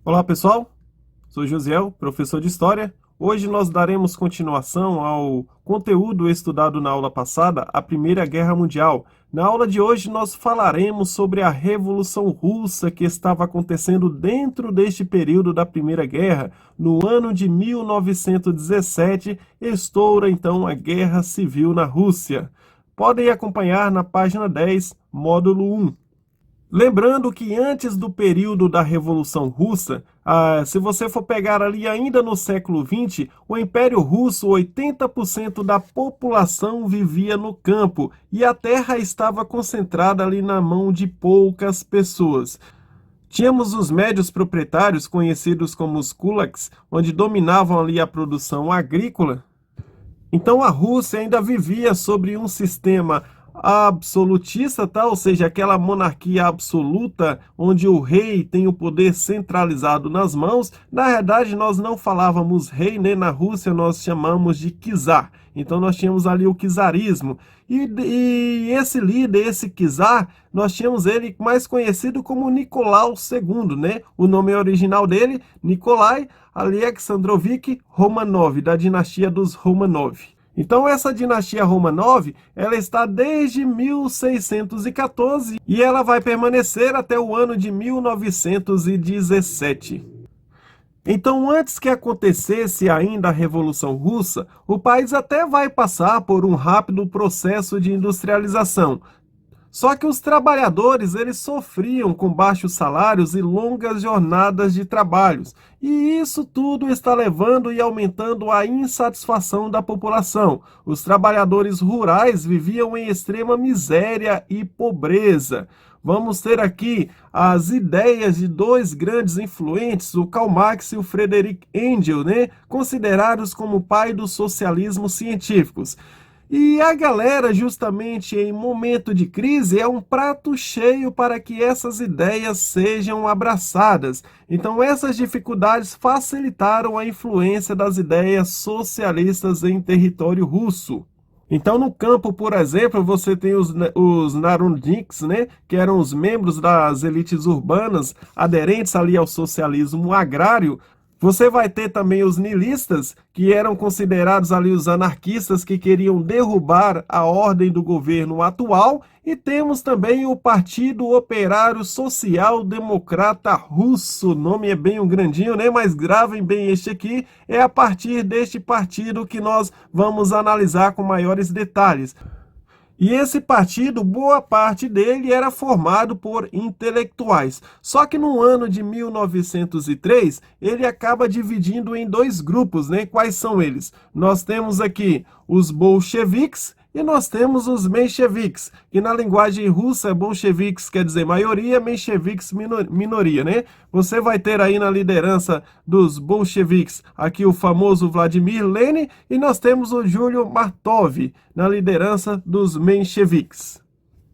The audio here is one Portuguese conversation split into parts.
Olá pessoal, sou Josiel, professor de História. Hoje nós daremos continuação ao conteúdo estudado na aula passada, a Primeira Guerra Mundial. Na aula de hoje nós falaremos sobre a Revolução Russa que estava acontecendo dentro deste período da Primeira Guerra. No ano de 1917, estoura então a Guerra Civil na Rússia. Podem acompanhar na página 10, módulo 1. Lembrando que antes do período da Revolução Russa, se você for pegar ali ainda no século XX, o Império Russo, 80% da população vivia no campo e a terra estava concentrada ali na mão de poucas pessoas. Tínhamos os médios proprietários, conhecidos como os kulaks, onde dominavam ali a produção agrícola. Então a Rússia ainda vivia sobre um sistema absolutista, tá? Ou seja, aquela monarquia absoluta onde o rei tem o poder centralizado nas mãos. Na verdade, nós não falávamos rei, né? Na Rússia nós chamamos de czar. Então nós tínhamos ali o czarismo. E esse líder, esse czar, nós tínhamos ele mais conhecido como Nicolau II, né? O nome original dele, Nikolai Alexandrovich Romanov, da dinastia dos Romanov. Então essa dinastia Romanov, ela está desde 1614 e ela vai permanecer até o ano de 1917. Então, antes que acontecesse ainda a Revolução Russa, o país até vai passar por um rápido processo de industrialização. Só que os trabalhadores, eles sofriam com baixos salários e longas jornadas de trabalhos. E isso tudo está levando e aumentando a insatisfação da população. Os trabalhadores rurais viviam em extrema miséria e pobreza. Vamos ter aqui as ideias de dois grandes influentes, o Karl Marx e o Friedrich Engels, né? Considerados como o pai do socialismo científico. E a galera, justamente em momento de crise, é um prato cheio para que essas ideias sejam abraçadas. Então, essas dificuldades facilitaram a influência das ideias socialistas em território russo. Então, no campo, por exemplo, você tem os Narodniks, né, que eram os membros das elites urbanas aderentes ali ao socialismo agrário. Você vai ter também os niilistas, que eram considerados ali os anarquistas que queriam derrubar a ordem do governo atual, e temos também o Partido Operário Social Democrata Russo. O nome é bem um grandinho, né? Mas gravem bem este aqui, é a partir deste partido que nós vamos analisar com maiores detalhes. E esse partido, boa parte dele era formado por intelectuais. Só que no ano de 1903, ele acaba dividindo em dois grupos, né? Quais são eles? Nós temos aqui os bolcheviques e nós temos os mencheviques, que na linguagem russa, bolcheviques quer dizer maioria, mencheviques minoria, né? Você vai ter aí na liderança dos bolcheviques aqui o famoso Vladimir Lenin e nós temos o Júlio Martov na liderança dos mencheviques.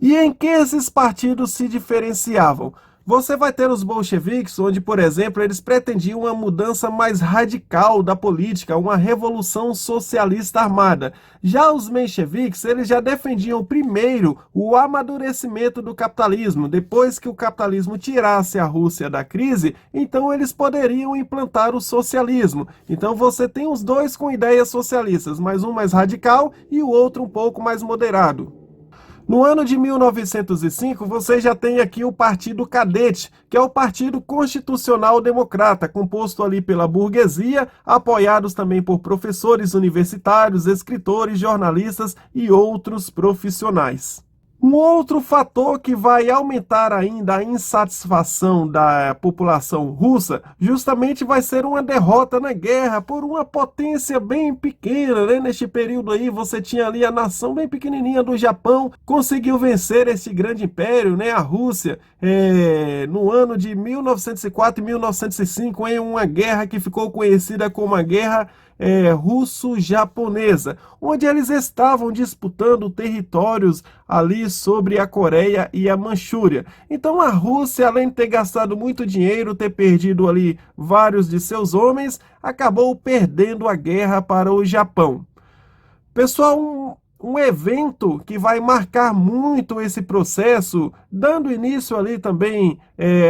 E em que esses partidos se diferenciavam? Você vai ter os bolcheviques, onde, por exemplo, eles pretendiam uma mudança mais radical da política, uma revolução socialista armada. Já os mencheviques, eles já defendiam primeiro o amadurecimento do capitalismo. Depois que o capitalismo tirasse a Rússia da crise, então eles poderiam implantar o socialismo. Então você tem os dois com ideias socialistas, mas um mais radical e o outro um pouco mais moderado. No ano de 1905, você já tem aqui o Partido Cadete, que é o Partido Constitucional Democrata, composto ali pela burguesia, apoiados também por professores universitários, escritores, jornalistas e outros profissionais. Um outro fator que vai aumentar ainda a insatisfação da população russa justamente vai ser uma derrota na guerra por uma potência bem pequena, né? Neste período aí você tinha ali a nação bem pequenininha do Japão, conseguiu vencer esse grande império, né? A Rússia, no ano de 1904 e 1905, em uma guerra que ficou conhecida como a Guerra russo-japonesa, onde eles estavam disputando territórios ali sobre a Coreia e a Manchúria. Então a Rússia, além de ter gastado muito dinheiro, ter perdido ali vários de seus homens, acabou perdendo a guerra para o Japão. Pessoal, um evento que vai marcar muito esse processo, dando início ali também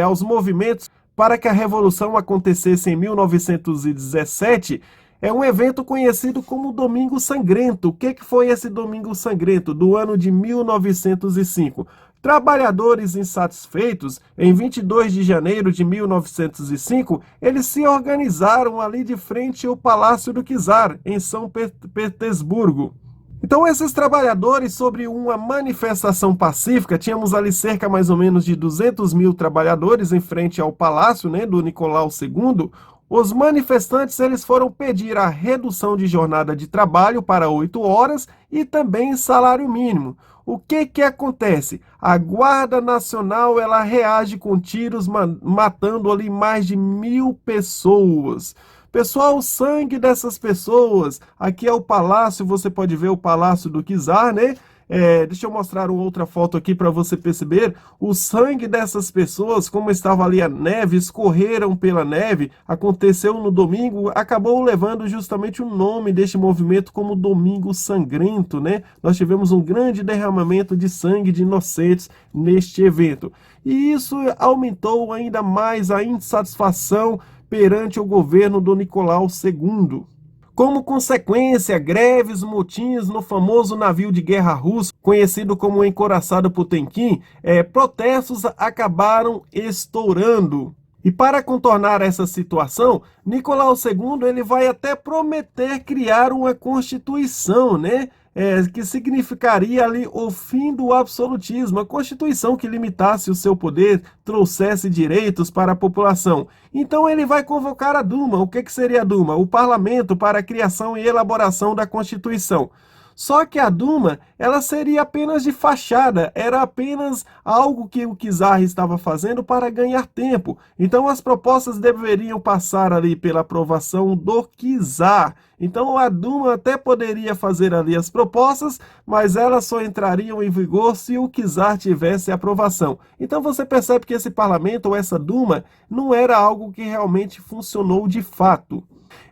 aos movimentos para que a Revolução acontecesse em 1917, é um evento conhecido como Domingo Sangrento. O que foi esse Domingo Sangrento do ano de 1905? Trabalhadores insatisfeitos, em 22 de janeiro de 1905, eles se organizaram ali de frente ao Palácio do Czar, em São Petersburgo. Então, esses trabalhadores, sobre uma manifestação pacífica, tínhamos ali cerca mais ou menos de 200 mil trabalhadores em frente ao palácio, né, do Nicolau II. Os manifestantes eles foram pedir a redução de jornada de trabalho para 8 horas e também salário mínimo. O que acontece? A Guarda Nacional ela reage com tiros, matando ali mais de 1.000 pessoas. Pessoal, o sangue dessas pessoas, aqui é o palácio, você pode ver o Palácio do Czar, né? Deixa eu mostrar uma outra foto aqui para você perceber. O sangue dessas pessoas, como estava ali a neve, escorreram pela neve, aconteceu no domingo, acabou levando justamente o nome deste movimento como Domingo Sangrento, né? Nós tivemos um grande derramamento de sangue de inocentes neste evento. E isso aumentou ainda mais a insatisfação perante o governo do Nicolau II. Como consequência, greves, motins no famoso navio de guerra russo, conhecido como o Encoraçado Potemkin, protestos acabaram estourando. E para contornar essa situação, Nicolau II ele vai até prometer criar uma constituição, né? Que significaria ali o fim do absolutismo, a Constituição que limitasse o seu poder, trouxesse direitos para a população. Então ele vai convocar a Duma. O que seria a Duma? O parlamento para a criação e elaboração da Constituição. Só que a Duma, ela seria apenas de fachada, era apenas algo que o Czar estava fazendo para ganhar tempo. Então as propostas deveriam passar ali pela aprovação do Czar. Então a Duma até poderia fazer ali as propostas, mas elas só entrariam em vigor se o Czar tivesse aprovação. Então você percebe que esse parlamento ou essa Duma não era algo que realmente funcionou de fato.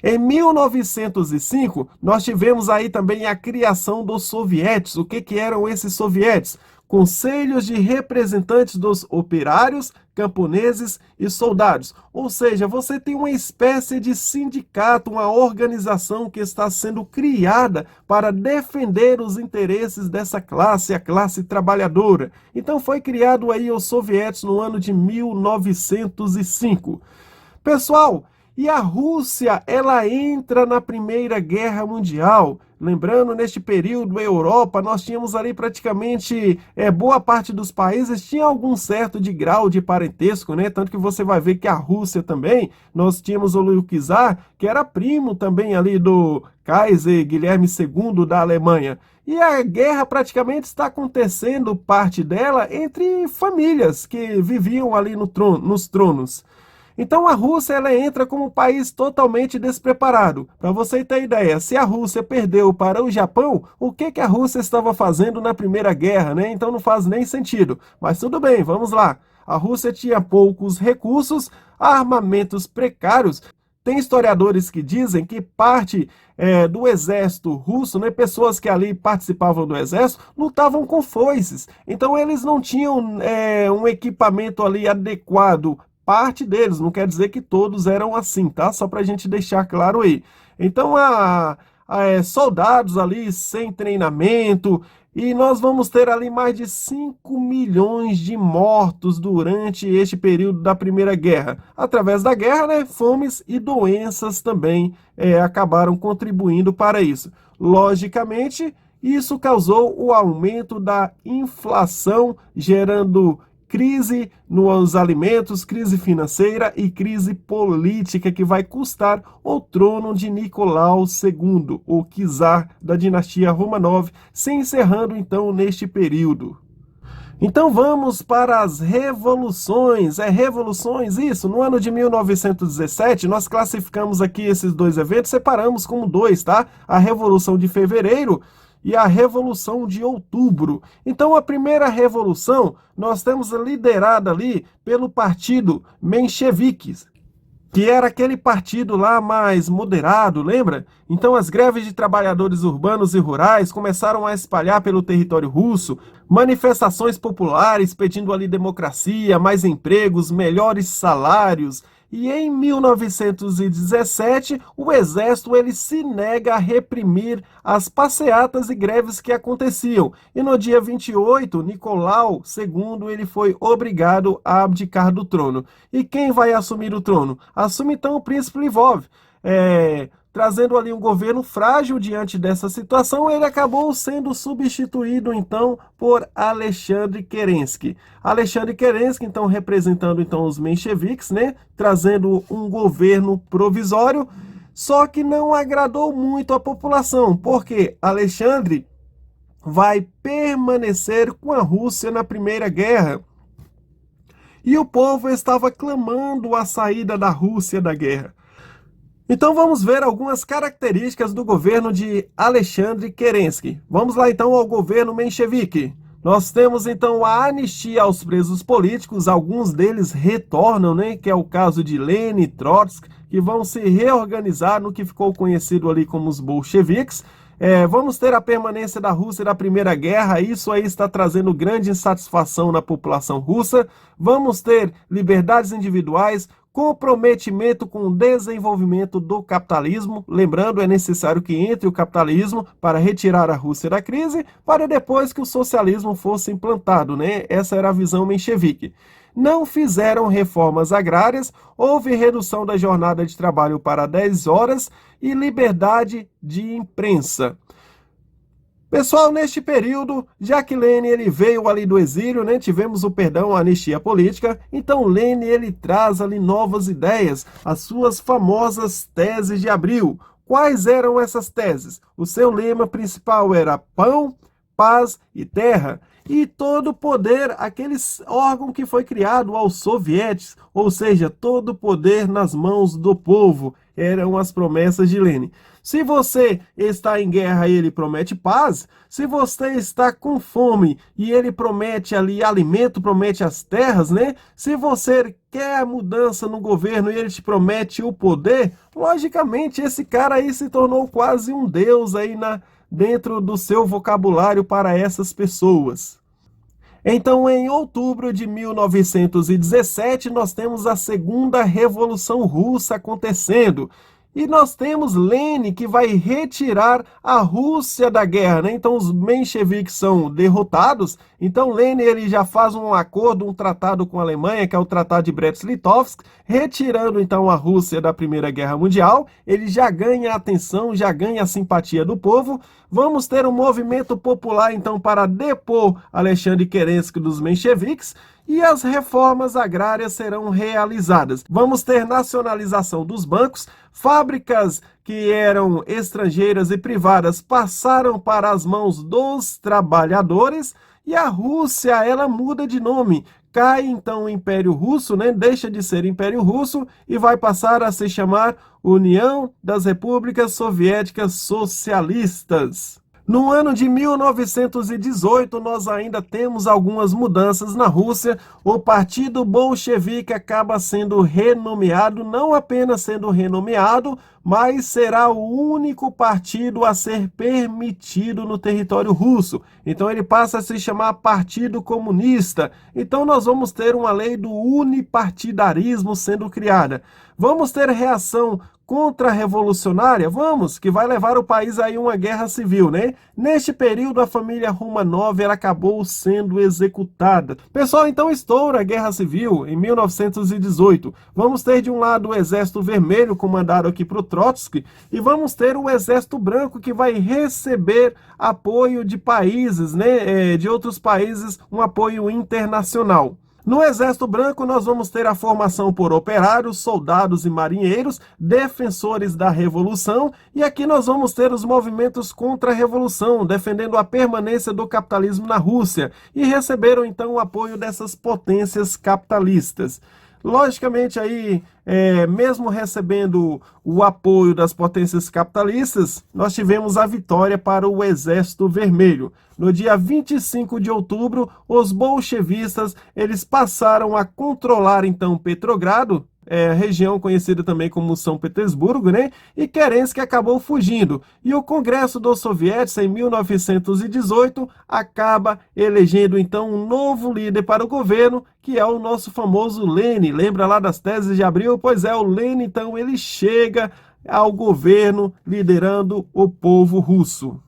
Em 1905, nós tivemos aí também a criação dos sovietes. O que eram esses sovietes? Conselhos de representantes dos operários, camponeses e soldados. Ou seja, você tem uma espécie de sindicato, uma organização que está sendo criada para defender os interesses dessa classe, a classe trabalhadora. Então foi criado aí os sovietes no ano de 1905. Pessoal, e a Rússia, ela entra na Primeira Guerra Mundial. Lembrando, neste período, a Europa, nós tínhamos ali praticamente, boa parte dos países tinha algum certo de grau de parentesco, né? Tanto que você vai ver que a Rússia também, nós tínhamos o Czar, que era primo também ali do Kaiser Guilherme II da Alemanha. E a guerra praticamente está acontecendo, parte dela, entre famílias que viviam ali nos tronos. Então a Rússia ela entra como um país totalmente despreparado. Para você ter ideia, se a Rússia perdeu para o Japão, o que a Rússia estava fazendo na Primeira Guerra, né? Então não faz nem sentido. Mas tudo bem, vamos lá. A Rússia tinha poucos recursos, armamentos precários. Tem historiadores que dizem que parte do exército russo, né, pessoas que ali participavam do exército, lutavam com foices. Então eles não tinham um equipamento ali adequado. Parte deles, não quer dizer que todos eram assim, tá? Só para a gente deixar claro aí. Então, soldados ali sem treinamento, e nós vamos ter ali mais de 5 milhões de mortos durante este período da Primeira Guerra. Através da guerra, né, fomes e doenças também acabaram contribuindo para isso. Logicamente, isso causou o aumento da inflação, gerando crise nos alimentos, crise financeira e crise política que vai custar o trono de Nicolau II, o czar da dinastia Romanov, se encerrando então neste período. Então vamos para as revoluções. Revoluções, isso. No ano de 1917, nós classificamos aqui esses dois eventos, separamos como dois, tá? A Revolução de Fevereiro e a Revolução de Outubro. Então, a primeira revolução, nós temos liderada ali pelo partido menchevique. que era aquele partido lá mais moderado, lembra? Então as greves de trabalhadores urbanos e rurais começaram a espalhar pelo território russo, manifestações populares pedindo ali democracia, mais empregos, melhores salários. E em 1917, o exército ele se nega a reprimir as passeatas e greves que aconteciam. E no dia 28, Nicolau II ele foi obrigado a abdicar do trono. E quem vai assumir o trono? Assume então o príncipe Lvov. Trazendo ali um governo frágil diante dessa situação, ele acabou sendo substituído então por Alexandre Kerensky. Alexandre Kerensky, então, representando então os mencheviques, né, trazendo um governo provisório, só que não agradou muito a população, porque Alexandre vai permanecer com a Rússia na Primeira Guerra. E o povo estava clamando a saída da Rússia da guerra. Então vamos ver algumas características do governo de Alexandre Kerensky. Vamos lá então ao governo menchevique. Nós temos então a anistia aos presos políticos, alguns deles retornam, né, que é o caso de Lenin e Trotsky, que vão se reorganizar no que ficou conhecido ali como os bolcheviques. Vamos ter a permanência da Rússia na Primeira Guerra, isso aí está trazendo grande insatisfação na população russa. Vamos ter liberdades individuais, comprometimento com o desenvolvimento do capitalismo. Lembrando, é necessário que entre o capitalismo para retirar a Rússia da crise, para depois que o socialismo fosse implantado, né? Essa era a visão menchevique. Não fizeram reformas agrárias, houve redução da jornada de trabalho para 10 horas e liberdade de imprensa. Pessoal, neste período, já que Lenin ele veio ali do exílio, né, tivemos a anistia política, então Lenin ele traz ali novas ideias, as suas famosas teses de abril. Quais eram essas teses? O seu lema principal era pão, paz e terra. E todo o poder, aquele órgão que foi criado aos sovietes, ou seja, todo o poder nas mãos do povo, eram as promessas de Lenin. Se você está em guerra e ele promete paz, se você está com fome e ele promete ali alimento, promete as terras, né? Se você quer a mudança no governo e ele te promete o poder, logicamente esse cara aí se tornou quase um deus aí dentro do seu vocabulário para essas pessoas. Então, em outubro de 1917, nós temos a Segunda Revolução Russa acontecendo. E nós temos Lenin que vai retirar a Rússia da guerra, né? Então os mencheviques são derrotados. Então Lenin ele já faz um acordo, um tratado com a Alemanha, que é o Tratado de Brest-Litovsk, retirando então a Rússia da Primeira Guerra Mundial. Ele já ganha a atenção, já ganha a simpatia do povo. Vamos ter um movimento popular então para depor Alexandre Kerensky dos mencheviques. E as reformas agrárias serão realizadas. Vamos ter nacionalização dos bancos, fábricas que eram estrangeiras e privadas passaram para as mãos dos trabalhadores e a Rússia, ela muda de nome. Cai então o Império Russo, né? Deixa de ser Império Russo e vai passar a se chamar União das Repúblicas Soviéticas Socialistas. No ano de 1918, nós ainda temos algumas mudanças na Rússia. O Partido Bolchevique acaba sendo renomeado, não apenas sendo renomeado, mas será o único partido a ser permitido no território russo. Então ele passa a se chamar Partido Comunista. Então nós vamos ter uma lei do unipartidarismo sendo criada. Vamos ter reação contra-revolucionária? Vamos, que vai levar o país a uma guerra civil, né? Neste período, a família Romanov ela acabou sendo executada. Pessoal, então estoura a Guerra Civil em 1918. Vamos ter de um lado o Exército Vermelho, comandado aqui por Trotsky, e vamos ter o Exército Branco, que vai receber apoio de países, né? De outros países, um apoio internacional. No Exército Branco, nós vamos ter a formação por operários, soldados e marinheiros, defensores da Revolução, e aqui nós vamos ter os movimentos contra a Revolução, defendendo a permanência do capitalismo na Rússia, e receberam então o apoio dessas potências capitalistas. Logicamente, aí, mesmo recebendo o apoio das potências capitalistas, nós tivemos a vitória para o Exército Vermelho. No dia 25 de outubro, os bolchevistas eles passaram a controlar, então, Petrogrado, região conhecida também como São Petersburgo, né? E Kerensky acabou fugindo. E o Congresso dos Soviéticos, em 1918, acaba elegendo então um novo líder para o governo, que é o nosso famoso Lenin. Lembra lá das teses de abril? Pois é, o Lenin, então, ele chega ao governo liderando o povo russo.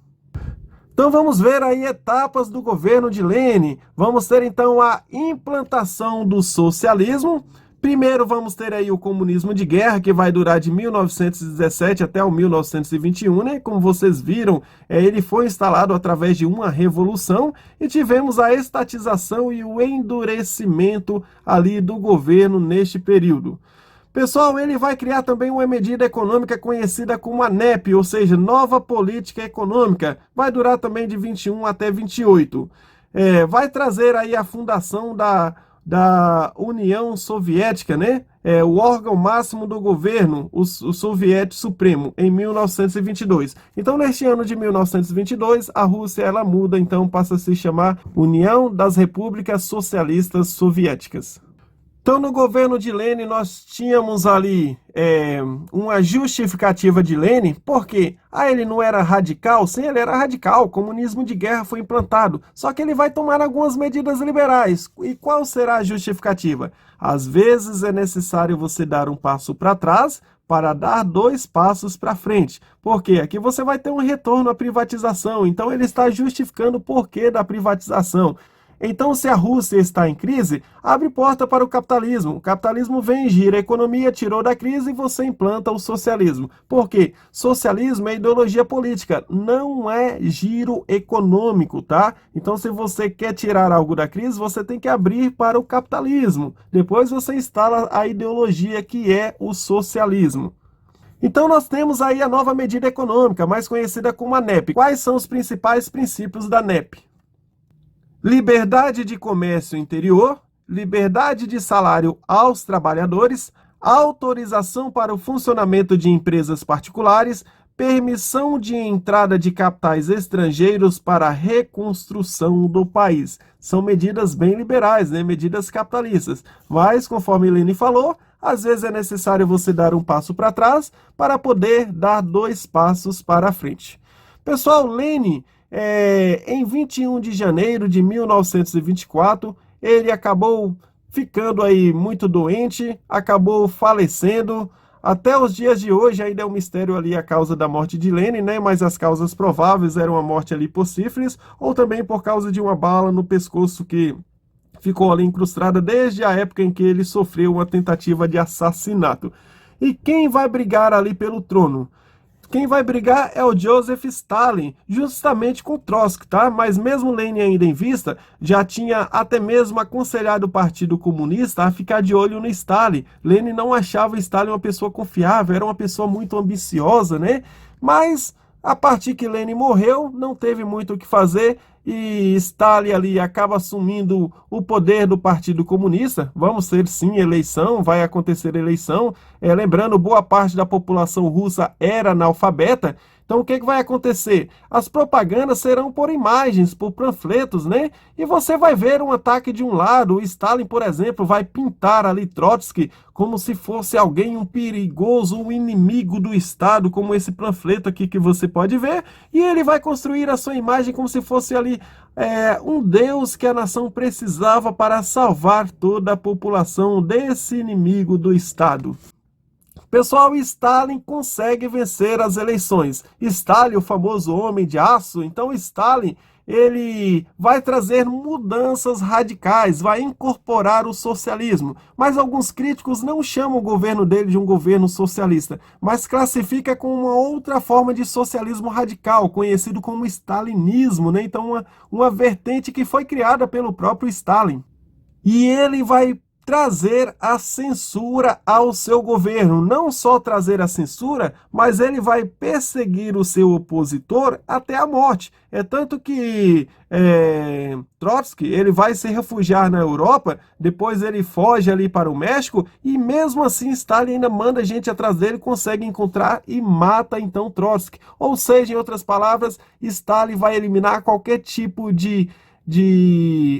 Então vamos ver aí etapas do governo de Lenin. Vamos ter então a implantação do socialismo. Primeiro vamos ter aí o comunismo de guerra, que vai durar de 1917 até o 1921, né? Como vocês viram, ele foi instalado através de uma revolução e tivemos a estatização e o endurecimento ali do governo neste período. Pessoal, ele vai criar também uma medida econômica conhecida como a NEP, ou seja, Nova Política Econômica. Vai durar também de 21 até 28. Vai trazer aí a fundação da União Soviética, né? O órgão máximo do governo, o Soviético Supremo, em 1922. Então, neste ano de 1922, a Rússia ela muda, então passa a se chamar União das Repúblicas Socialistas Soviéticas. Então, no governo de Lenin, nós tínhamos ali uma justificativa de Lenin, porque ele não era radical? Sim, ele era radical, o comunismo de guerra foi implantado, só que ele vai tomar algumas medidas liberais. E qual será a justificativa? Às vezes é necessário você dar um passo para trás para dar 2 passos para frente. Por quê? Aqui você vai ter um retorno à privatização, então ele está justificando o porquê da privatização. Então, se a Rússia está em crise, abre porta para o capitalismo. O capitalismo vem, gira a economia, tirou da crise e você implanta o socialismo. Por quê? Socialismo é ideologia política, não é giro econômico, tá? Então, se você quer tirar algo da crise, você tem que abrir para o capitalismo. Depois você instala a ideologia que é o socialismo. Então, nós temos aí a nova medida econômica, mais conhecida como a NEP. Quais são os principais princípios da NEP? Liberdade de comércio interior, liberdade de salário aos trabalhadores, autorização para o funcionamento de empresas particulares, permissão de entrada de capitais estrangeiros para a reconstrução do país. São medidas bem liberais, né? Medidas capitalistas. Mas, conforme Lenin falou, às vezes é necessário você dar um passo para trás para poder dar 2 passos para frente. Pessoal, Lenin, em 21 de janeiro de 1924, ele acabou ficando aí muito doente, acabou falecendo. Até os dias de hoje ainda é um mistério ali a causa da morte de Lenin, né? Mas as causas prováveis eram a morte ali por sífilis ou também por causa de uma bala no pescoço que ficou ali incrustada desde a época em que ele sofreu uma tentativa de assassinato. E quem vai brigar ali pelo trono? Quem vai brigar é o Joseph Stalin, justamente com Trotsky, tá? Mas mesmo Lenin ainda em vista, já tinha até mesmo aconselhado o Partido Comunista a ficar de olho no Stalin. Lenin não achava Stalin uma pessoa confiável, era uma pessoa muito ambiciosa, né? Mas a partir que Lenin morreu, não teve muito o que fazer e Stalin ali acaba assumindo o poder do Partido Comunista. Vamos ter sim eleição, vai acontecer eleição. Lembrando, boa parte da população russa era analfabeta. Então o que vai acontecer? As propagandas serão por imagens, por panfletos, né? E você vai ver um ataque de um lado. O Stalin, por exemplo, vai pintar ali Trotsky como se fosse alguém, um perigoso, um inimigo do Estado, como esse panfleto aqui que você pode ver. E ele vai construir a sua imagem como se fosse ali um Deus que a nação precisava para salvar toda a população desse inimigo do Estado. Pessoal, Stalin consegue vencer as eleições. Stalin, o famoso homem de aço, então Stalin, ele vai trazer mudanças radicais, vai incorporar o socialismo. Mas alguns críticos não chamam o governo dele de um governo socialista, mas classifica como uma outra forma de socialismo radical, conhecido como stalinismo, né? Então, uma vertente que foi criada pelo próprio Stalin. E ele vai trazer a censura ao seu governo. Não só trazer a censura, mas ele vai perseguir o seu opositor até a morte. É tanto que Trotsky ele vai se refugiar na Europa, depois ele foge ali para o México, e mesmo assim Stalin ainda manda gente atrás dele, consegue encontrar e mata então Trotsky. Ou seja, em outras palavras, Stalin vai eliminar qualquer tipo de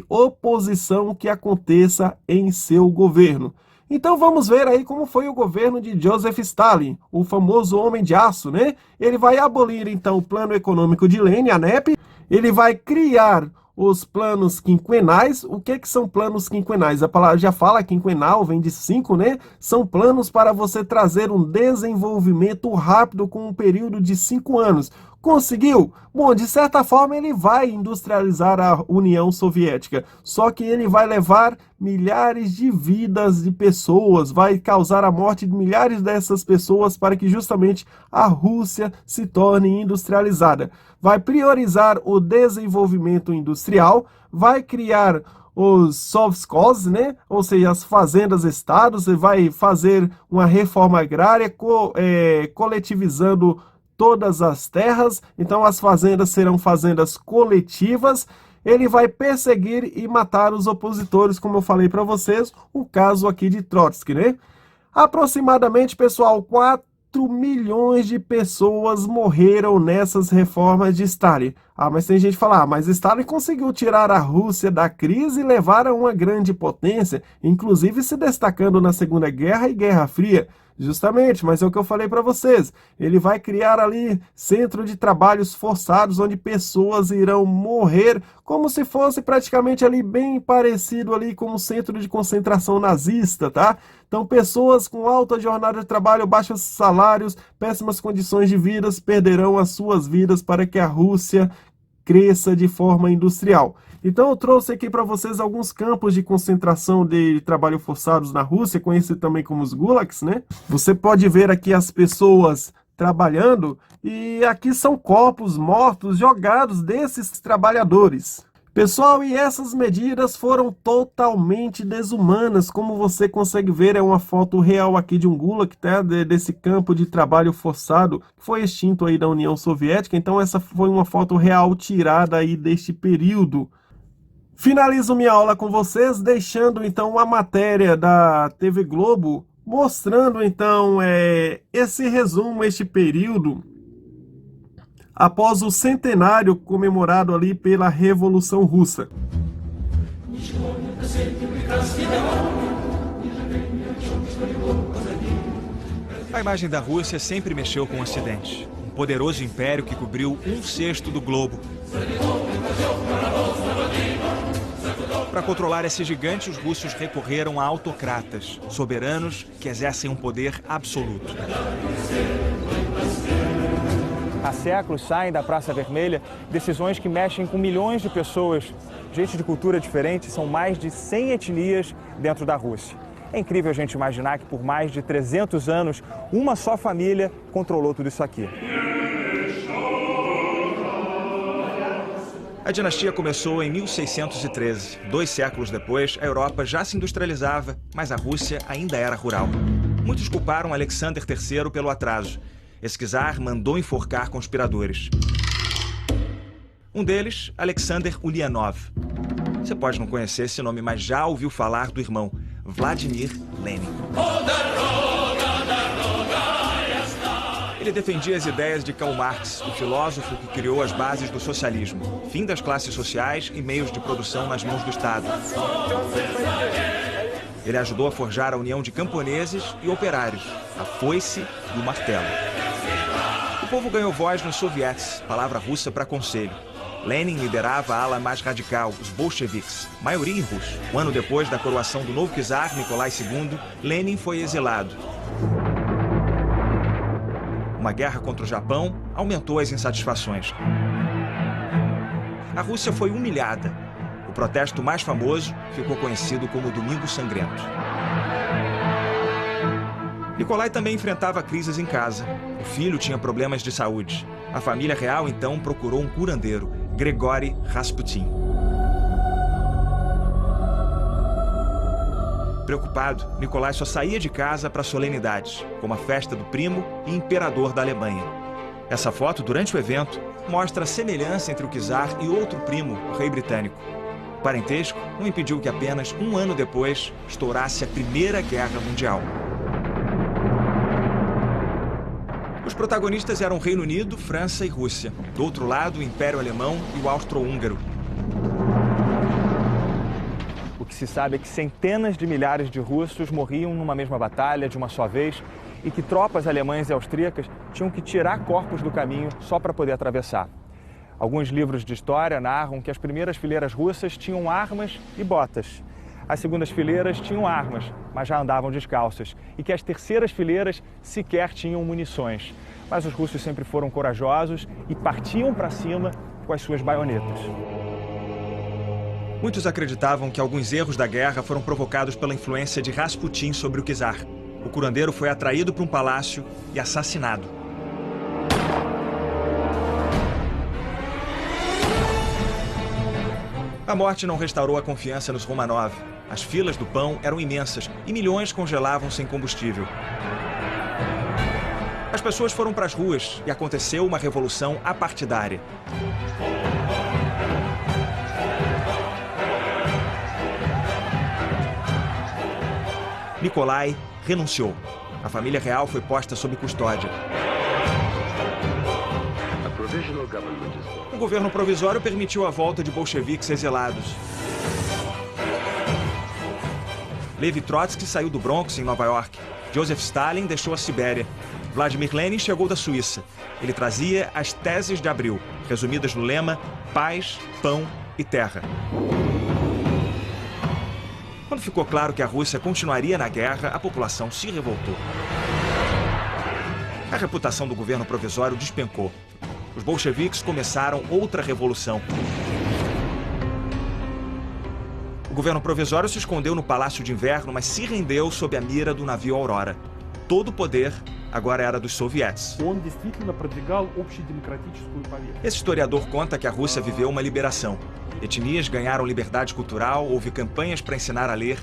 oposição que aconteça em seu governo. Então vamos ver aí como foi o governo de Joseph Stalin, o famoso Homem de Aço, né? Ele vai abolir então o Plano Econômico de Lenin, a NEP, ele vai criar os planos quinquenais. O que são planos quinquenais? A palavra já fala, quinquenal vem de 5, né? São planos para você trazer um desenvolvimento rápido com um período de 5 anos. Conseguiu? Bom, de certa forma ele vai industrializar a União Soviética, só que ele vai levar milhares de vidas de pessoas, vai causar a morte de milhares dessas pessoas para que justamente a Rússia se torne industrializada. Vai priorizar o desenvolvimento industrial, vai criar os sovkhoz, né? Ou seja, as fazendas-estados, vai fazer uma reforma agrária coletivizando todas as terras, então as fazendas serão fazendas coletivas. Ele vai perseguir e matar os opositores, como eu falei para vocês, o caso aqui de Trotsky, né? Aproximadamente, pessoal, 4 milhões de pessoas morreram nessas reformas de Stalin. Mas tem gente que fala, mas Stalin conseguiu tirar a Rússia da crise e levar a uma grande potência, inclusive se destacando na Segunda Guerra e Guerra Fria. Justamente, mas é o que eu falei para vocês. Ele vai criar ali centro de trabalhos forçados, onde pessoas irão morrer, como se fosse praticamente ali bem parecido ali com o centro de concentração nazista, tá? Então, pessoas com alta jornada de trabalho, baixos salários, péssimas condições de vida, perderão as suas vidas para que a Rússia cresça de forma industrial. Então eu trouxe aqui para vocês alguns campos de concentração de trabalho forçados na Rússia, conhecido também como os gulags, né? Você pode ver aqui as pessoas trabalhando e aqui são corpos mortos jogados desses trabalhadores. Pessoal, e essas medidas foram totalmente desumanas, como você consegue ver, é uma foto real aqui de um gulag, tá? Desse campo de trabalho forçado, que foi extinto aí da União Soviética, então essa foi uma foto real tirada aí deste período. Finalizo minha aula com vocês, deixando então uma matéria da TV Globo, mostrando então esse resumo, este período, após o centenário comemorado ali pela Revolução Russa. A imagem da Rússia sempre mexeu com o Ocidente. Um poderoso império que cobriu 1/6 do globo. Para controlar esse gigante, os russos recorreram a autocratas, soberanos que exercem um poder absoluto. Há séculos saem da Praça Vermelha decisões que mexem com milhões de pessoas. Gente de cultura diferente, são mais de 100 etnias dentro da Rússia. É incrível a gente imaginar que por mais de 300 anos, uma só família controlou tudo isso aqui. A dinastia começou em 1613. 2 séculos depois, a Europa já se industrializava, mas a Rússia ainda era rural. Muitos culparam Alexander III pelo atraso. Esse czar mandou enforcar conspiradores. Um deles, Alexander Ulyanov. Você pode não conhecer esse nome, mas já ouviu falar do irmão, Vladimir Lenin. Ele defendia as ideias de Karl Marx, o filósofo que criou as bases do socialismo, fim das classes sociais e meios de produção nas mãos do Estado. Ele ajudou a forjar a união de camponeses e operários, a foice e o martelo. O povo ganhou voz nos soviets, palavra russa para conselho. Lenin liderava a ala mais radical, os bolcheviques, maioria em russo. Um ano depois da coroação do novo czar, Nicolai II, Lenin foi exilado. Uma guerra contra o Japão aumentou as insatisfações. A Rússia foi humilhada. O protesto mais famoso ficou conhecido como Domingo Sangrento. Nicolai também enfrentava crises em casa. O filho tinha problemas de saúde. A família real, então, procurou um curandeiro, Grigori Rasputin. Preocupado, Nicolai só saía de casa para solenidades, como a festa do primo e imperador da Alemanha. Essa foto, durante o evento, mostra a semelhança entre o czar e outro primo, o rei britânico. O parentesco não impediu que apenas um ano depois estourasse a Primeira Guerra Mundial. Os protagonistas eram o Reino Unido, França e Rússia. Do outro lado, o Império Alemão e o Austro-Húngaro. O que se sabe é que centenas de milhares de russos morriam numa mesma batalha, de uma só vez, e que tropas alemãs e austríacas tinham que tirar corpos do caminho só para poder atravessar. Alguns livros de história narram que as primeiras fileiras russas tinham armas e botas. As segundas fileiras tinham armas, mas já andavam descalças, e que as terceiras fileiras sequer tinham munições. Mas os russos sempre foram corajosos e partiam para cima com as suas baionetas. Muitos acreditavam que alguns erros da guerra foram provocados pela influência de Rasputin sobre o czar. O curandeiro foi atraído para um palácio e assassinado. A morte não restaurou a confiança nos Romanov. As filas do pão eram imensas e milhões congelavam sem combustível. As pessoas foram para as ruas e aconteceu uma revolução apartidária. Nikolai renunciou. A família real foi posta sob custódia. O governo provisório permitiu a volta de bolcheviques exilados. Levi Trotsky saiu do Bronx, em Nova York. Joseph Stalin deixou a Sibéria. Vladimir Lenin chegou da Suíça. Ele trazia as teses de Abril, resumidas no lema paz, pão e terra. Quando ficou claro que a Rússia continuaria na guerra, a população se revoltou. A reputação do governo provisório despencou. Os bolcheviques começaram outra revolução. O governo provisório se escondeu no Palácio de Inverno, mas se rendeu sob a mira do navio Aurora. Todo o poder agora era dos sovietes. Esse historiador conta que a Rússia viveu uma liberação. Etnias ganharam liberdade cultural, houve campanhas para ensinar a ler.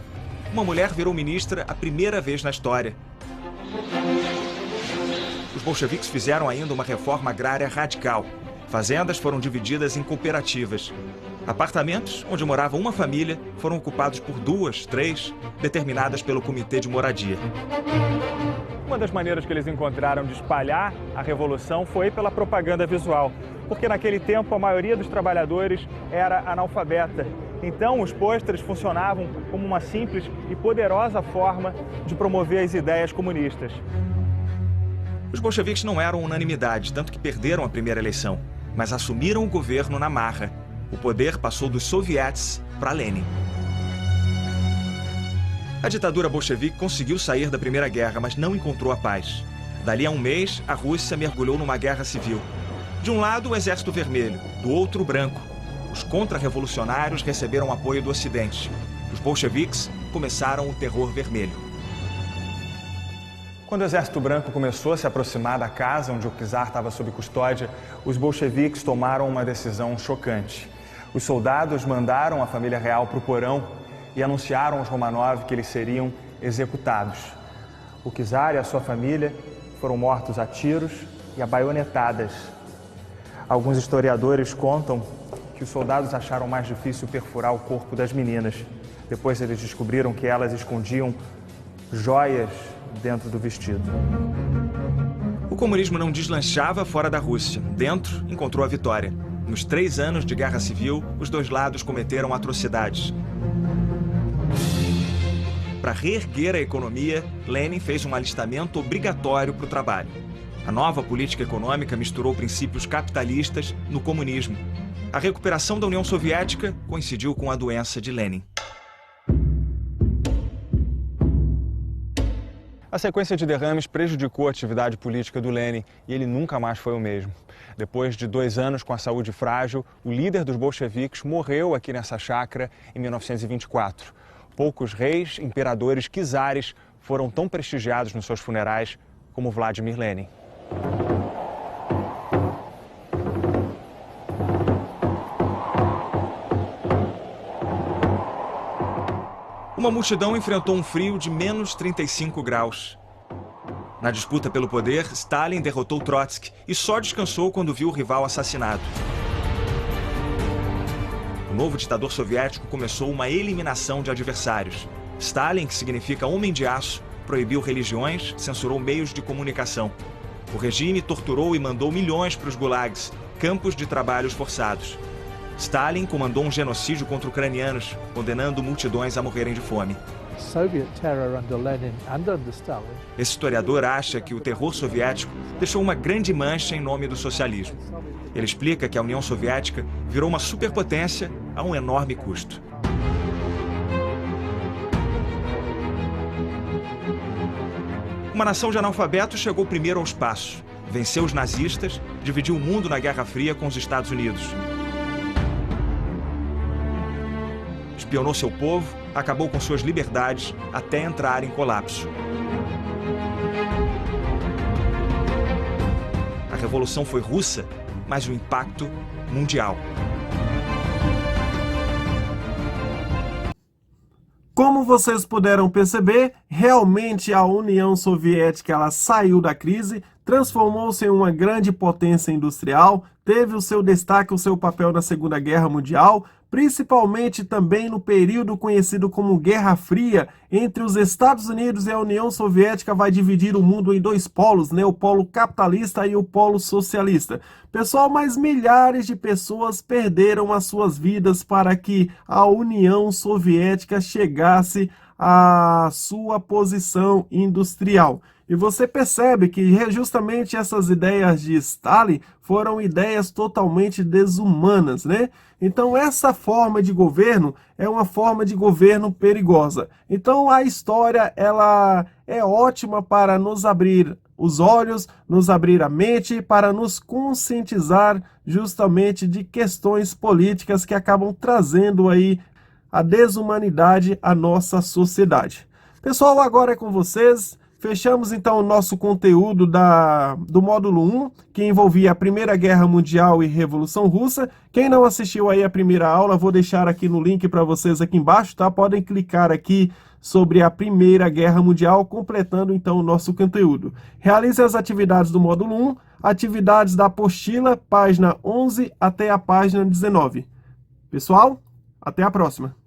Uma mulher virou ministra a primeira vez na história. Os bolcheviques fizeram ainda uma reforma agrária radical. Fazendas foram divididas em cooperativas. Apartamentos, onde morava uma família, foram ocupados por 2, 3, determinadas pelo Comitê de Moradia. Uma das maneiras que eles encontraram de espalhar a revolução foi pela propaganda visual, porque naquele tempo a maioria dos trabalhadores era analfabeta. Então, os pôsteres funcionavam como uma simples e poderosa forma de promover as ideias comunistas. Os bolcheviques não eram unanimidade, tanto que perderam a primeira eleição, mas assumiram o governo na marra. O poder passou dos sovietes para Lenin. A ditadura bolchevique conseguiu sair da Primeira Guerra, mas não encontrou a paz. Dali a um mês, a Rússia mergulhou numa guerra civil. De um lado, o Exército Vermelho, do outro, o Branco. Os contra-revolucionários receberam apoio do Ocidente. Os bolcheviques começaram o Terror Vermelho. Quando o Exército Branco começou a se aproximar da casa onde o czar estava sob custódia, os bolcheviques tomaram uma decisão chocante. Os soldados mandaram a família real para o porão e anunciaram aos Romanov que eles seriam executados. O czar e a sua família foram mortos a tiros e a baionetadas. Alguns historiadores contam que os soldados acharam mais difícil perfurar o corpo das meninas. Depois eles descobriram que elas escondiam joias dentro do vestido. O comunismo não deslanchava fora da Rússia. Dentro, encontrou a vitória. Nos 3 anos de guerra civil, os dois lados cometeram atrocidades. Para reerguer a economia, Lenin fez um alistamento obrigatório para o trabalho. A nova política econômica misturou princípios capitalistas no comunismo. A recuperação da União Soviética coincidiu com a doença de Lenin. A sequência de derrames prejudicou a atividade política do Lenin e ele nunca mais foi o mesmo. Depois de 2 anos com a saúde frágil, o líder dos bolcheviques morreu aqui nessa chácara em 1924. Poucos reis, imperadores, czares foram tão prestigiados nos seus funerais como Vladimir Lenin. Uma multidão enfrentou um frio de menos 35 graus. Na disputa pelo poder, Stalin derrotou Trotsky e só descansou quando viu o rival assassinado. O novo ditador soviético começou uma eliminação de adversários. Stalin, que significa homem de aço, proibiu religiões, censurou meios de comunicação. O regime torturou e mandou milhões para os gulags, campos de trabalhos forçados. Stalin comandou um genocídio contra ucranianos, condenando multidões a morrerem de fome. Esse historiador acha que o terror soviético deixou uma grande mancha em nome do socialismo. Ele explica que a União Soviética virou uma superpotência a um enorme custo. Uma nação de analfabetos chegou primeiro ao espaço, venceu os nazistas, dividiu o mundo na Guerra Fria com os Estados Unidos. Espionou seu povo, acabou com suas liberdades até entrar em colapso. A revolução foi russa, mas o impacto mundial. Como vocês puderam perceber, realmente a União Soviética ela saiu da crise, transformou-se em uma grande potência industrial, teve o seu destaque, o seu papel na Segunda Guerra Mundial, principalmente também no período conhecido como Guerra Fria, entre os Estados Unidos e a União Soviética vai dividir o mundo em dois polos, né? O polo capitalista e o polo socialista. Pessoal, mas milhares de pessoas perderam as suas vidas para que a União Soviética chegasse à sua posição industrial. E você percebe que justamente essas ideias de Stalin foram ideias totalmente desumanas, né? Então essa forma de governo é uma forma de governo perigosa. Então a história ela é ótima para nos abrir os olhos, nos abrir a mente, para nos conscientizar justamente de questões políticas que acabam trazendo aí a desumanidade à nossa sociedade. Pessoal, agora é com vocês. Fechamos então o nosso conteúdo do módulo 1, que envolvia a Primeira Guerra Mundial e Revolução Russa. Quem não assistiu aí a primeira aula, vou deixar aqui no link para vocês aqui embaixo, tá? Podem clicar aqui sobre a Primeira Guerra Mundial, completando então o nosso conteúdo. Realize as atividades do módulo 1, atividades da apostila, página 11 até a página 19. Pessoal, até a próxima!